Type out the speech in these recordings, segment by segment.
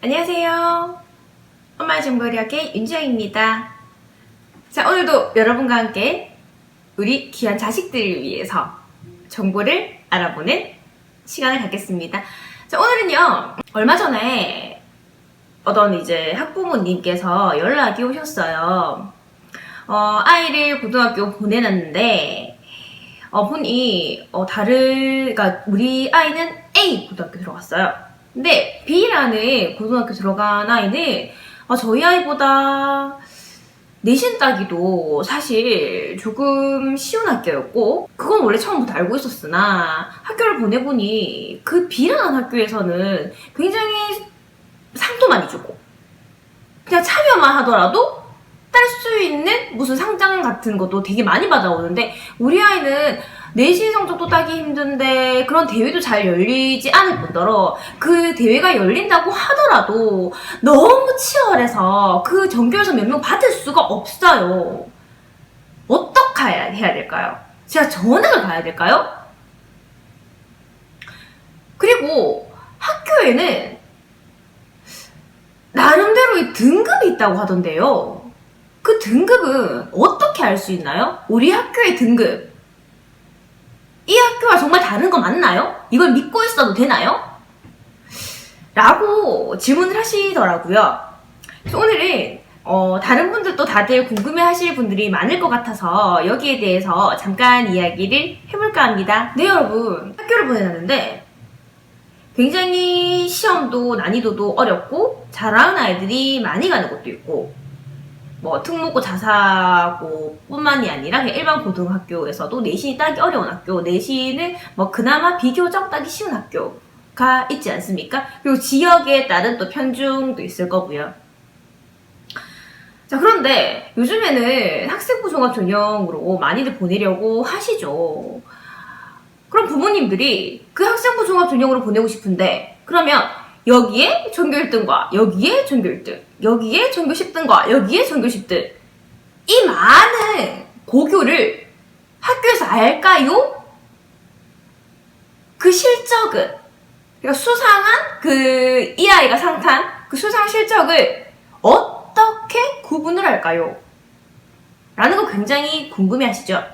안녕하세요. 엄마의 정보력의 윤지영입니다. 자, 오늘도 여러분과 함께 우리 귀한 자식들을 위해서 정보를 알아보는 시간을 갖겠습니다. 자, 오늘은요, 얼마 전에 어떤 이제 학부모님께서 연락이 오셨어요. 아이를 고등학교 보내놨는데, 그러니까 우리 아이는 A 고등학교 들어갔어요. 근데 B라는 고등학교 들어간 아이는 저희 아이보다 내신 따기도 사실 조금 쉬운 학교였고, 그건 원래 처음부터 알고 있었으나 학교를 보내보니 그 B라는 학교에서는 굉장히 상도 많이 주고 그냥 참여만 하더라도 딸 수 있는 무슨 상장 같은 것도 되게 많이 받아오는데, 우리 아이는 내신 성적도 따기 힘든데 그런 대회도 잘 열리지 않을 뿐더러 그 대회가 열린다고 하더라도 너무 치열해서 그 전교에서 몇 명 받을 수가 없어요. 어떻게 해야 될까요? 제가 전학을 가야 될까요? 그리고 학교에는 나름대로의 등급이 있다고 하던데요. 그 등급은 어떻게 알 수 있나요? 우리 학교의 등급, 이 학교와 정말 다른 거 맞나요? 이걸 믿고 있어도 되나요? 라고 질문을 하시더라고요. 그래서 오늘은 다른 분들도 다들 궁금해 하실 분들이 많을 것 같아서 여기에 대해서 잠깐 이야기를 해볼까 합니다. 네, 여러분, 학교를 보내놨는데 굉장히 시험도 난이도도 어렵고 잘하는 아이들이 많이 가는 것도 있고, 특목고 자사고 뿐만이 아니라 그냥 일반 고등학교에서도 내신이 따기 어려운 학교, 내신을 그나마 비교적 따기 쉬운 학교가 있지 않습니까? 그리고 지역에 따른 또 편중도 있을 거고요. 자, 그런데 요즘에는 학생부 종합 전형으로 많이들 보내려고 하시죠. 그럼 부모님들이 그 학생부 종합 전형으로 보내고 싶은데, 그러면 여기에 전교 1등과 여기에 전교 1등, 여기에 전교 10등과 여기에 전교 10등, 이 많은 고교를 학교에서 알까요? 그 실적은, 그러니까 수상한 이 아이가 상탄 그 수상 실적을 어떻게 구분을 할까요? 라는 거 굉장히 궁금해 하시죠?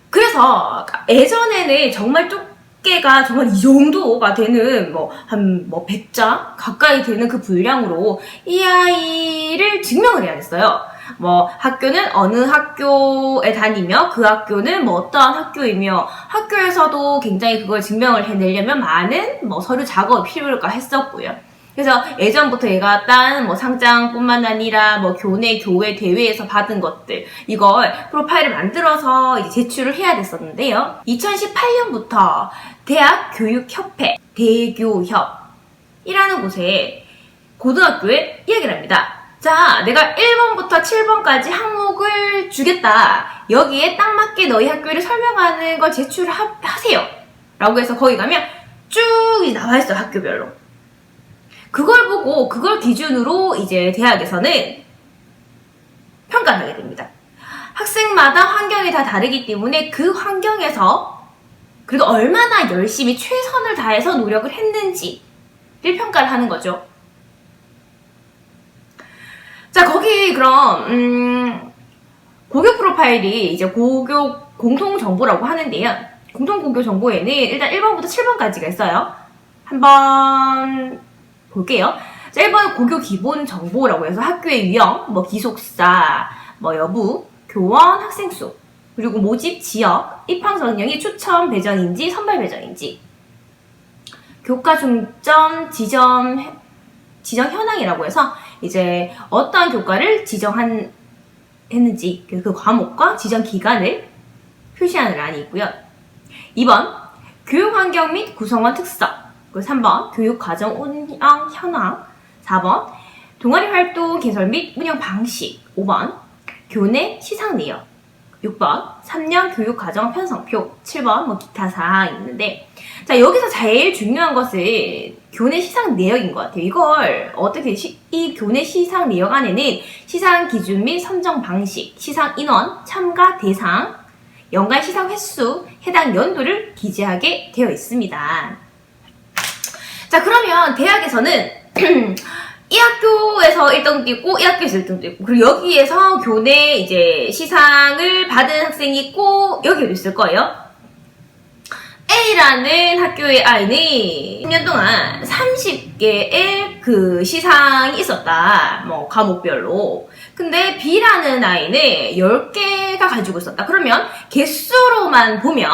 그래서 예전에는 정말 두께가 정말 이 정도가 되는 한 100자 가까이 되는 그 분량으로 이 아이를 증명을 해야 됐어요. 학교는 어느 학교에 다니며 그 학교는 어떠한 학교이며, 학교에서도 굉장히 그걸 증명을 해내려면 많은 서류 작업이 필요가 했었고요. 그래서 예전부터 얘가 딴 상장뿐만 아니라 교내, 교회, 대회에서 받은 것들, 이걸 프로파일을 만들어서 이제 제출을 해야 됐었는데요. 2018년부터 대학교육협회, 대교협이라는 곳에 고등학교에 이야기를 합니다. 자, 내가 1번부터 7번까지 항목을 주겠다. 여기에 딱 맞게 너희 학교를 설명하는 걸 제출을 하세요. 라고 해서 거기 가면 쭉 나와 있어요, 학교별로. 그걸 보고 그걸 기준으로 이제 대학에서는 평가를 하게 됩니다. 학생마다 환경이 다 다르기 때문에 그 환경에서 그래도 얼마나 열심히 최선을 다해서 노력을 했는지를 평가를 하는 거죠. 자, 거기 그럼 고교 프로파일이 이제 고교 공통정보라고 하는데요. 공통고교 정보에는 일단 1번부터 7번까지가 있어요. 한번 볼게요. 자, 1번은 고교 기본 정보라고 해서 학교의 유형, 기숙사, 여부, 교원, 학생 수, 그리고 모집 지역, 입학 전형이 추천 배정인지 선발 배정인지, 교과 중점 지정 현황이라고 해서 이제 어떠한 교과를 지정했는지 그 과목과 지정 기간을 표시하는 란이 있고요. 2번 교육 환경 및 구성원 특성, 3번 교육과정 운영 현황, 4번 동아리 활동 개설 및 운영 방식, 5번 교내 시상 내역, 6번 3년 교육과정 편성표, 7번 기타 사항이 있는데, 자, 여기서 제일 중요한 것은 교내 시상 내역인 것 같아요. 이걸 어떻게 이 교내 시상 내역 안에는 시상 기준 및 선정 방식, 시상 인원, 참가 대상, 연간 시상 횟수, 해당 연도를 기재하게 되어 있습니다. 자, 그러면 대학에서는 이 학교에서 1등도 있고 이 학교에서 1등도 있고 그리고 여기에서 교내 이제 시상을 받은 학생이 있고 여기에도 있을 거예요. A라는 학교의 아이는 10년 동안 30개의 그 시상이 있었다. 뭐 과목별로. 근데 B라는 아이는 10개가 가지고 있었다. 그러면 개수로만 보면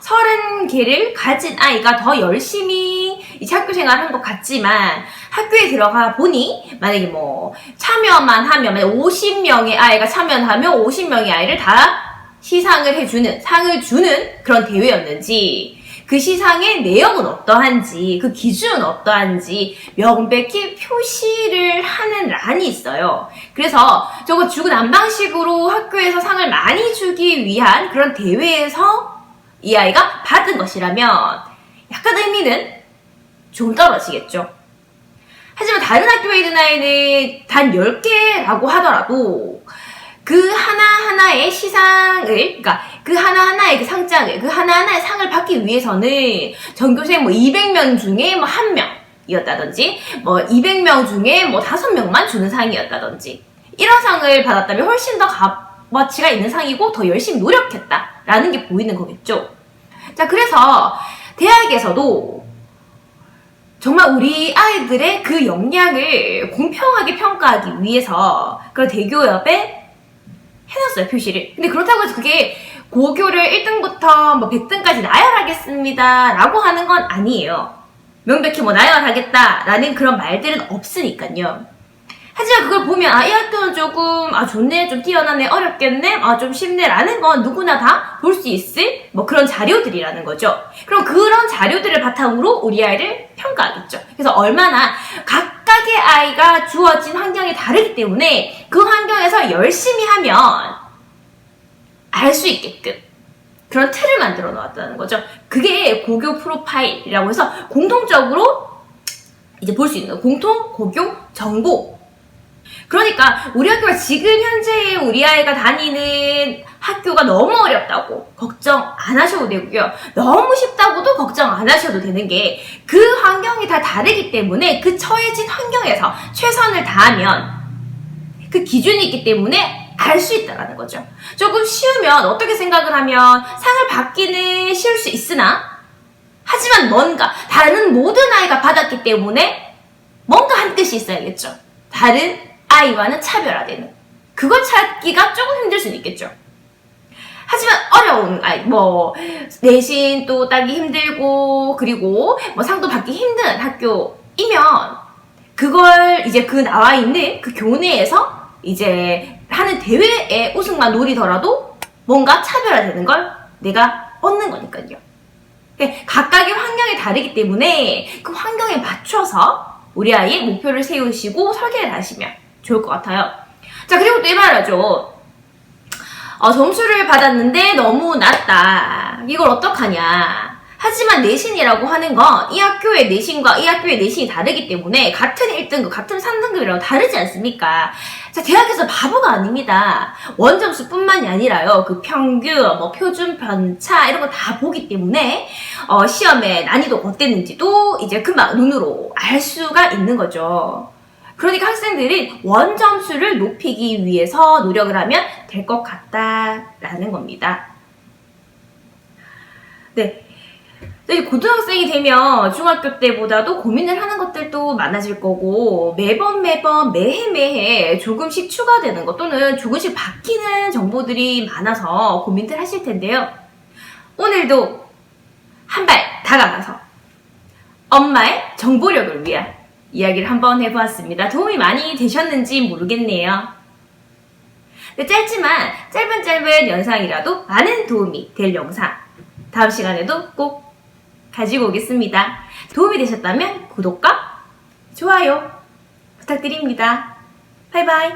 30개를 가진 아이가 더 열심히 이제 학교 생활을 한 것 같지만 학교에 들어가 보니 만약에 뭐 참여만 하면 만약 50명의 아이가 참여하면 50명의 아이를 다 시상을 해주는, 상을 주는 그런 대회였는지 그 시상의 내용은 어떠한지, 그 기준은 어떠한지 명백히 표시를 하는 란이 있어요. 그래서 저거 중구난방식으로 학교에서 상을 많이 주기 위한 그런 대회에서 이 아이가 받은 것이라면 약간 의미는 좀 떨어지겠죠. 하지만 다른 학교에 있는 아이는 단 10개라고 하더라도 그 하나하나의 시상을, 그러니까 그 하나하나의 그 상장을, 그 하나하나의 상을 받기 위해서는 전교생 뭐 200명 중에 뭐 1명이었다든지, 뭐 200명 중에 뭐 5명만 주는 상이었다든지, 이런 상을 받았다면 훨씬 더 값어치가 있는 상이고 더 열심히 노력했다라는 게 보이는 거겠죠. 자, 그래서 대학에서도 정말 우리 아이들의 그 역량을 공평하게 평가하기 위해서 그런 대교협에 해놨어요, 표시를. 근데 그렇다고 해서 그게 고교를 1등부터 뭐 100등까지 나열하겠습니다 라고 하는 건 아니에요. 명백히 뭐 나열하겠다라는 그런 말들은 없으니까요. 하지만 그걸 보면 이 학교는 조금 좋네, 좀 뛰어나네, 어렵겠네, 좀 쉽네 라는 건 누구나 다 볼 수 있을 뭐 그런 자료들이라는 거죠. 그럼 그런 자료들을 바탕으로 우리 아이를 평가하겠죠. 그래서 얼마나 각각의 아이가 주어진 환경이 다르기 때문에 그 환경에서 열심히 하면 알 수 있게끔 그런 틀을 만들어 놓았다는 거죠. 그게 고교 프로파일이라고 해서 공통적으로 이제 볼 수 있는 공통 고교 정보. 그러니까 우리 학교가 지금 현재 우리 아이가 다니는 학교가 너무 어렵다고 걱정 안 하셔도 되고요. 너무 쉽다고도 걱정 안 하셔도 되는 게 그 환경이 다 다르기 때문에 그 처해진 환경에서 최선을 다하면 그 기준이 있기 때문에 알 수 있다는 거죠. 조금 쉬우면 어떻게 생각을 하면 상을 받기는 쉬울 수 있으나 하지만 뭔가 다른 모든 아이가 받았기 때문에 뭔가 한 뜻이 있어야겠죠. 다른 아이와는 차별화되는 그걸 찾기가 조금 힘들 수는 있겠죠. 하지만 어려운 아이, 뭐 내신 또 따기 힘들고 그리고 뭐 상도 받기 힘든 학교이면 그걸 이제 그 나와 있는 그 교내에서 이제 하는 대회에 우승만 노리더라도 뭔가 차별화되는 걸 내가 얻는 거니까요. 각각의 환경이 다르기 때문에 그 환경에 맞춰서 우리 아이의 목표를 세우시고 설계를 하시면 좋을 것 같아요. 자, 그리고 또 이 말하죠. 점수를 받았는데 너무 낮다. 이걸 어떡하냐. 하지만 내신이라고 하는 건 이 학교의 내신과 이 학교의 내신이 다르기 때문에 같은 1등급, 같은 3등급이라고 다르지 않습니까? 자, 대학에서 바보가 아닙니다. 원점수뿐만이 아니라요. 그 평균, 뭐 표준 편차 이런 거 다 보기 때문에 시험의 난이도가 어땠는지도 이제 금방 눈으로 알 수가 있는 거죠. 그러니까 학생들이 원점수를 높이기 위해서 노력을 하면 될 것 같다라는 겁니다. 네. 이제 고등학생이 되면 중학교 때보다도 고민을 하는 것들도 많아질 거고 매번 매해 조금씩 추가되는 것 또는 조금씩 바뀌는 정보들이 많아서 고민들 하실 텐데요. 오늘도 한 발 다가가서 엄마의 정보력을 위한 이야기를 한번 해보았습니다. 도움이 많이 되셨는지 모르겠네요. 짧지만 짧은 영상이라도 많은 도움이 될 영상 다음 시간에도 꼭 가지고 오겠습니다. 도움이 되셨다면 구독과 좋아요 부탁드립니다. 바이바이.